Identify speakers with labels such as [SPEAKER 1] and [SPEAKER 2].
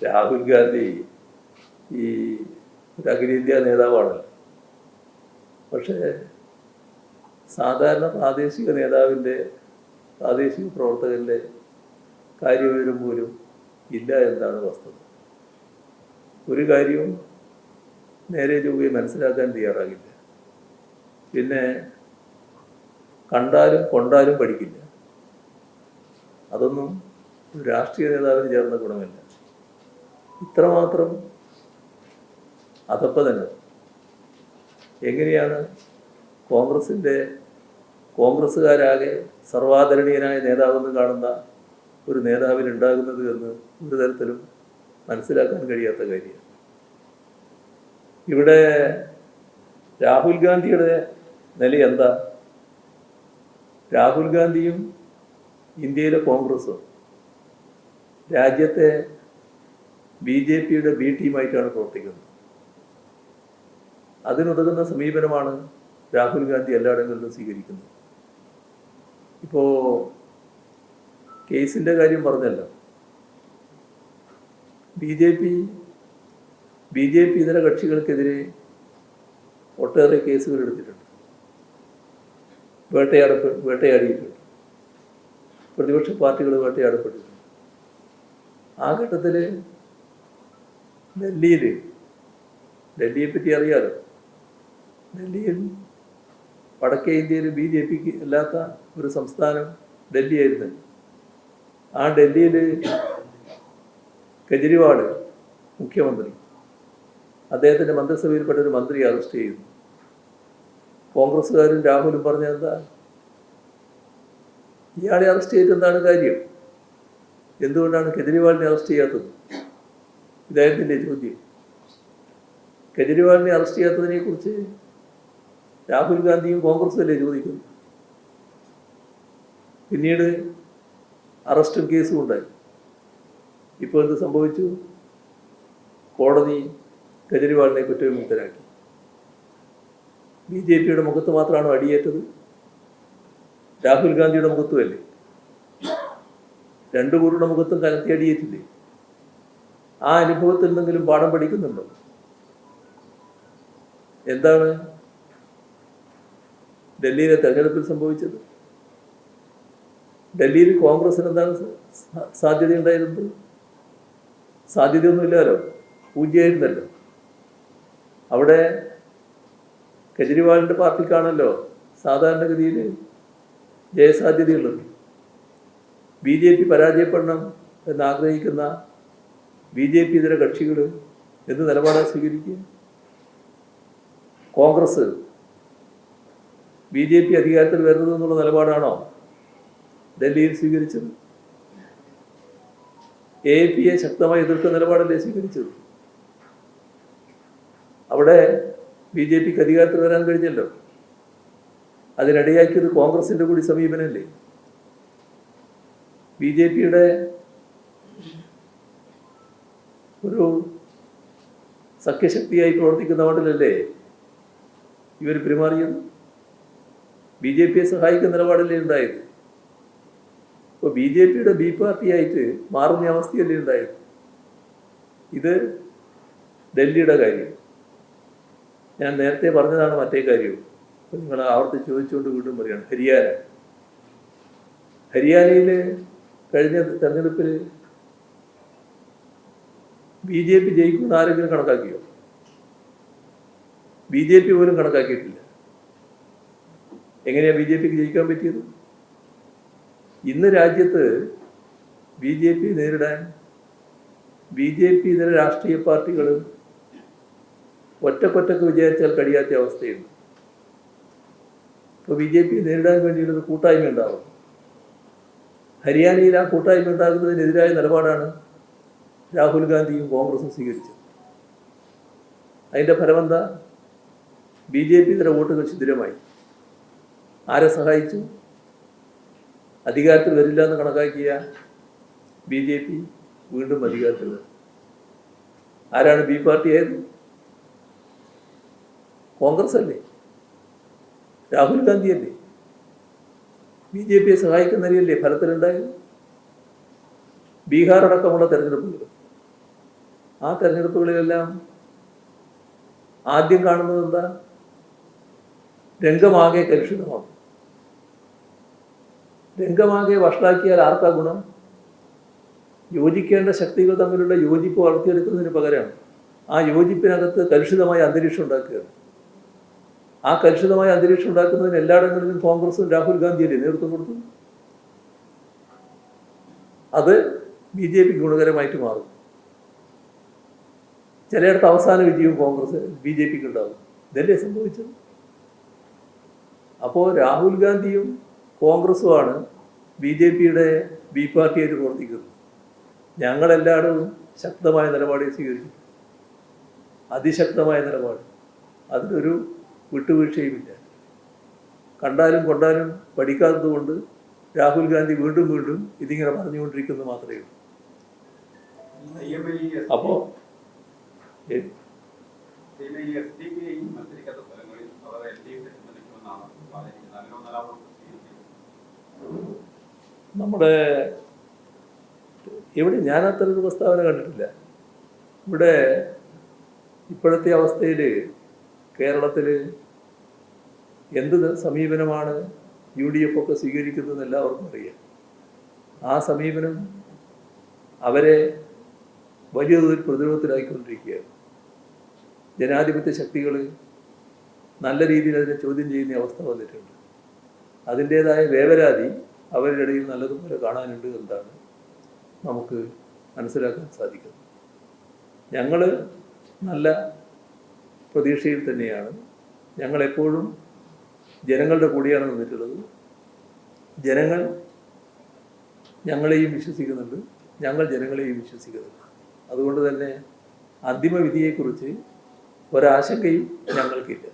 [SPEAKER 1] രാഹുൽ ഗാന്ധി ഈ ഒരു അഖിലേന്ത്യാ നേതാവാണല്ലോ. പക്ഷേ സാധാരണ പ്രാദേശിക നേതാവിൻ്റെ, പ്രാദേശിക പ്രവർത്തകൻ്റെ കാര്യവിവരം പോലും ഇല്ല എന്നതാണ് വസ്തുത. ഒരു കാര്യവും നേരെ ചൊവ്വേ മനസ്സിലാക്കാൻ തയ്യാറാകില്ല. പിന്നെ കണ്ടാലും കൊണ്ടാലും പഠിക്കില്ല. അതൊന്നും ഒരു രാഷ്ട്രീയ നേതാവിന് ചേർന്ന ഗുണമല്ല. ഇത്രമാത്രം അധപ്പതനം എങ്ങനെയാണ് കോൺഗ്രസ്സുകാരാകെ സർവാദരണീയനായ നേതാവെന്ന് കാണുന്ന ഒരു നേതാവിനുണ്ടാകുന്നത് എന്ന് ഒരു തരത്തിലും മനസ്സിലാക്കാൻ കഴിയാത്ത കാര്യമാണ്. ഇവിടെ രാഹുൽ ഗാന്ധിയുടെ നില എന്താ? രാഹുൽ ഗാന്ധിയും ഇന്ത്യയിലെ കോൺഗ്രസും രാജ്യത്തെ BJPയുടെ ബി ടീമായിട്ടാണ് പ്രവർത്തിക്കുന്നത്. അതിനുതകുന്ന സമീപനമാണ് രാഹുൽ ഗാന്ധി എല്ലായിടങ്ങളിലും സ്വീകരിക്കുന്നത്. ഇപ്പോൾ കേസിൻ്റെ കാര്യം പറഞ്ഞല്ലോ. BJP ഇതര കക്ഷികൾക്കെതിരെ ഒട്ടേറെ കേസുകൾ എടുത്തിട്ടുണ്ട്, വേട്ടയാടിയിട്ടുണ്ട്, പ്രതിപക്ഷ പാർട്ടികൾ വേട്ടയാടപ്പെട്ടിട്ടുണ്ട്. ആ ഘട്ടത്തിൽ ഡൽഹിയെ പറ്റി അറിയാലോ. ഡൽഹിയിൽ വടക്കേ ഇന്ത്യയിൽ BJPക്ക് അല്ലാത്ത ഒരു സംസ്ഥാനം ഡൽഹിയായിരുന്നു. ആ ഡൽഹിയിൽ കെജ്രിവാൾ മുഖ്യമന്ത്രി, അദ്ദേഹത്തിൻ്റെ മന്ത്രിസഭയിൽപ്പെട്ട ഒരു മന്ത്രി അറസ്റ്റ് ചെയ്യുന്നു. കോൺഗ്രസ്സുകാരും രാഹുലും പറഞ്ഞ എന്താ? ഇയാളെ അറസ്റ്റ് ചെയ്തിട്ട് എന്താണ് കാര്യം? എന്തുകൊണ്ടാണ് കെജ്രിവാളിനെ അറസ്റ്റ് ചെയ്യാത്തത്? ഇതായിരുന്നില്ലേ ചോദ്യം. കെജ്രിവാളിനെ അറസ്റ്റ് ചെയ്യാത്തതിനെ കുറിച്ച് രാഹുൽ ഗാന്ധിയും കോൺഗ്രസും അല്ലേ ചോദിക്കുന്നു. പിന്നീട് അറസ്റ്റും കേസും ഉണ്ടായി. ഇപ്പോൾ എന്ത് സംഭവിച്ചു? കോടതി കെജ്രിവാളിനെ കുറ്റവിമുക്തനാക്കി. BJPയുടെ മുഖത്ത് മാത്രമാണോ അടിയേറ്റത്? രാഹുൽ ഗാന്ധിയുടെ മുഖത്തുമല്ലേ? രണ്ടു പേരുടെ മുഖത്തും കലത്തി അടിയേറ്റില്ലേ? ആ അനുഭവത്തിൽ നിന്നെങ്കിലും പാഠം പഠിക്കുന്നുണ്ടോ? എന്താണ് ഡൽഹിയിലെ തെരഞ്ഞെടുപ്പിൽ സംഭവിച്ചത്? ഡൽഹിയിൽ കോൺഗ്രസിന് എന്താണ് സാധ്യതയുണ്ടായിരുന്നത്? സാധ്യതയൊന്നുമില്ലല്ലോ, പൂജ്യമായിരുന്നല്ലോ. അവിടെ കെജ്രിവാളിൻ്റെ പാർട്ടിക്കാണല്ലോ സാധാരണഗതിയിൽ ജയസാധ്യതയുള്ളത്. BJP പരാജയപ്പെടണം എന്നാഗ്രഹിക്കുന്ന BJP ഇതര കക്ഷികൾ എന്ത് നിലപാടാണ് സ്വീകരിക്കുക? കോൺഗ്രസ് BJP അധികാരത്തിൽ വരുന്നത് എന്നുള്ള നിലപാടാണോ ഡൽഹിയിൽ സ്വീകരിച്ചത്? AAPയെ ശക്തമായി എതിർക്കുന്ന നിലപാടല്ലേ സ്വീകരിച്ചത്? അവിടെ BJPക്ക് അധികാരത്തിൽ വരാൻ കഴിഞ്ഞല്ലോ. അതിനിടയാക്കിയത് കോൺഗ്രസിൻ്റെ കൂടി സമീപനമല്ലേ? BJPയുടെ ഒരു സഖ്യശക്തിയായി പ്രവർത്തിക്കുന്ന മണ്ഡലല്ലേ ഇവർ പെരുമാറിയത്? BJPയെ സഹായിക്കുന്ന നിലപാടല്ലേ ഉണ്ടായത്? ഇപ്പോൾ BJPയുടെ ബി പാർട്ടിയായിട്ട് മാറുന്ന അവസ്ഥയല്ലേ ഉണ്ടായത്? ഇത് ഡൽഹിയുടെ കാര്യം. ഞാൻ നേരത്തെ പറഞ്ഞതാണ് മറ്റേ കാര്യവും. അപ്പോൾ നിങ്ങൾ ആവർത്തിച്ച് ചോദിച്ചുകൊണ്ട് വീണ്ടും പറയുകയാണ്. ഹരിയാനയിൽ കഴിഞ്ഞ തെരഞ്ഞെടുപ്പിൽ BJP ജയിക്കുമെന്ന് ആരെങ്കിലും കണക്കാക്കിയോ? BJP പോലും കണക്കാക്കിയിട്ടില്ല. എങ്ങനെയാണ് BJPക്ക് ജയിക്കാൻ പറ്റിയത്? ഇന്ന് രാജ്യത്ത് BJP നേരിടാൻ BJP ഇതര രാഷ്ട്രീയ പാർട്ടികൾ ഒറ്റക്കൊറ്റക്ക് വിചാരിച്ചാൽ കഴിയാത്ത അവസ്ഥയുണ്ട്. ഇപ്പോൾ BJP നേരിടാൻ വേണ്ടിയുള്ളൊരു കൂട്ടായ്മ ഉണ്ടാവും. ഹരിയാനയിൽ ആ കൂട്ടായ്മ ഉണ്ടാകുന്നതിനെതിരായ നിലപാടാണ് രാഹുൽ ഗാന്ധിയും കോൺഗ്രസും സ്വീകരിച്ചത്. അതിൻ്റെ ഫലമെന്താ? BJP ഇതര വോട്ടുകൾ ശിഥിരമായി. ആരെ സഹായിച്ചു? അധികാരത്തിൽ വരില്ല എന്ന് കണക്കാക്കിയ BJP വീണ്ടും അധികാരത്തിൽ വരും. ആരാണ് ബി പാർട്ടി ആയത്? കോൺഗ്രസ് അല്ലേ? രാഹുൽ ഗാന്ധിയല്ലേ? BJPയെ സഹായിക്കുന്നവരല്ലേ ഫലത്തിലുണ്ടായത്? ബീഹാർ അടക്കമുള്ള തെരഞ്ഞെടുപ്പുകൾ, ആ തെരഞ്ഞെടുപ്പുകളിലെല്ലാം ആദ്യം കാണുന്നത് എന്താ? രംഗമാകെ കലുഷിതമാകും. രംഗമാകെ വഷളാക്കിയാൽ ആർക്കാ ഗുണം? യോജിക്കേണ്ട ശക്തികൾ തമ്മിലുള്ള യോജിപ്പ് വളർത്തിയെടുക്കുന്നതിന് പകരം ആ യോജിപ്പിനകത്ത് കലുഷിതമായ അന്തരീക്ഷം ഉണ്ടാക്കുകയാണ്. ആ കലുഷിതമായ അന്തരീക്ഷം ഉണ്ടാക്കുന്നതിന് എല്ലായിടങ്ങളിലും കോൺഗ്രസും രാഹുൽ ഗാന്ധിയല്ലേ നേതൃത്വം കൊടുത്തു? അത് BJPക്ക് ഗുണകരമായിട്ട് മാറും. ചിലയിടത്ത് അവസാന വിജയവും BJPക്ക് ഉണ്ടാകും. ഇതല്ലേ സംഭവിച്ചത്? അപ്പോൾ രാഹുൽ ഗാന്ധിയും കോൺഗ്രസുമാണ് BJPയുടെ ബി പാർട്ടിയായിട്ട് പ്രവർത്തിക്കുന്നത്. ഞങ്ങളെല്ലായിടവും ശക്തമായ നിലപാട് സ്വീകരിച്ചു, അതിശക്തമായ നിലപാട്. അതിനൊരു വിട്ടുവീഴ്ചയുമില്ല. കണ്ടാലും കൊണ്ടാലും പഠിക്കാത്തത് കൊണ്ട് രാഹുൽ ഗാന്ധി വീണ്ടും വീണ്ടും ഇതിങ്ങനെ പറഞ്ഞുകൊണ്ടിരിക്കുന്നത് മാത്രമേ ഉള്ളൂ. അപ്പോൾ നമ്മുടെ ഇവിടെ ഞാൻ അത്തരൊരു പ്രസ്താവന കണ്ടിട്ടില്ല. ഇവിടെ ഇപ്പോഴത്തെ അവസ്ഥയിൽ കേരളത്തിൽ എന്ത് സമീപനമാണ് UDF ഒക്കെ സ്വീകരിക്കുന്നതെന്ന് എല്ലാവർക്കും അറിയാം. ആ സമീപനം അവരെ വലിയ തോതിൽ പ്രതിരോധത്തിലായിക്കൊണ്ടിരിക്കുകയാണ്. ജനാധിപത്യ ശക്തികൾ നല്ല രീതിയിൽ അതിനെ ചോദ്യം ചെയ്യുന്ന അവസ്ഥ വന്നിട്ടുണ്ട്. അതിൻ്റേതായ വേവലാതി അവരുടെ ഇടയിൽ നല്ലതുപോലെ കാണാനുണ്ട് എന്നാണ് നമുക്ക് മനസ്സിലാക്കാൻ സാധിക്കുന്നത്. ഞങ്ങൾ നല്ല പ്രതീക്ഷയിൽ തന്നെയാണ്. ഞങ്ങളെപ്പോഴും ജനങ്ങളുടെ കൂടെയാണ് നിന്നിട്ടുള്ളത്. ജനങ്ങൾ ഞങ്ങളെയും വിശ്വസിക്കുന്നുണ്ട്, ഞങ്ങൾ ജനങ്ങളെയും വിശ്വസിക്കുന്നുണ്ട്. അതുകൊണ്ട് തന്നെ അന്തിമ വിധിയെക്കുറിച്ച് ഒരാശങ്കയും ഞങ്ങൾക്കില്ല.